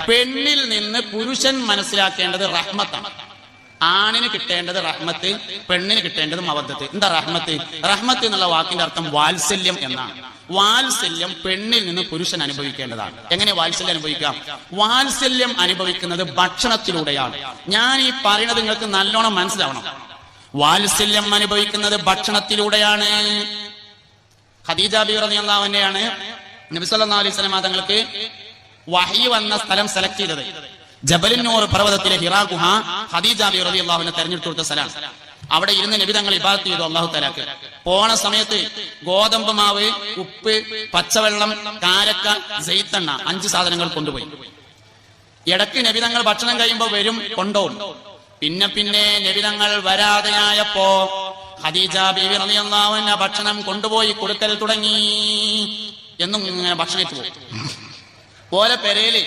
പെണ്ണിൽ നിന്ന് പുരുഷൻ മനസ്സിലാക്കേണ്ടത് റഹ്മത്താണ്. ആണിന് കിട്ടേണ്ടത് റഹ്മത്ത്, പെണ്ണിന് കിട്ടേണ്ടത് മവദ്ദത്ത്. എന്താ റഹ്മത്ത്? റഹ്മത്ത് എന്നുള്ള വാക്കിന്റെ അർത്ഥം വാത്സല്യം എന്നാണ്. വാത്സല്യം പെണ്ണിൽ നിന്ന് പുരുഷൻ അനുഭവിക്കേണ്ടതാണ്. എങ്ങനെ വാത്സല്യം അനുഭവിക്കാം? വാത്സല്യം അനുഭവിക്കുന്നത് ഭക്ഷണത്തിലൂടെയാണ്. ഞാൻ ഈ പറയുന്നത് നിങ്ങൾക്ക് നല്ലോണം മനസ്സിലാവണം. വാത്സല്യം അനുഭവിക്കുന്നത് ഭക്ഷണത്തിലൂടെയാണ്. ഖദീജ ബീവി റളിയല്ലാഹു അൻഹയാണ് നബി സല്ലല്ലാഹു അലൈഹി വസല്ലം തങ്ങൾക്ക് വഹി വന്ന സ്ഥലം സെലക്ട് ചെയ്തത്. ജബലുൻ നൂർ പർവ്വതത്തിലെ ഹിറാ ഗുഹ ഖദീജ ബീവി റളിയല്ലാഹു അൻഹ തെരഞ്ഞെടുത്തു കൊടുത്ത സ്ഥലം. അവിടെ ഇരുന്ന് നബി തങ്ങൾ ഇബാദത്ത് ചെയ്തു അല്ലാഹു തആലക്ക്. പോണ സമയത്ത് ഗോതമ്പ് മാവ്, ഉപ്പ്, പച്ചവെള്ളം, കാരക്ക, സൈത്തെണ്ണ 5 സാധനങ്ങൾ കൊണ്ടുപോയി. ഇടയ്ക്ക് നബി തങ്ങൾ ഭക്ഷണം കഴിയുമ്പോൾ വരും, കൊണ്ടുപോകും. പിന്നെ നബി തങ്ങൾ വരാതെയായപ്പോ ഖദീജ ബീവി റളിയല്ലാഹു അൻഹ ഭക്ഷണം കൊണ്ടുപോയി കൊടുക്കൽ തുടങ്ങി. എന്നും ഇങ്ങനെ ഭക്ഷണം പോകും പോലെ പെരയില്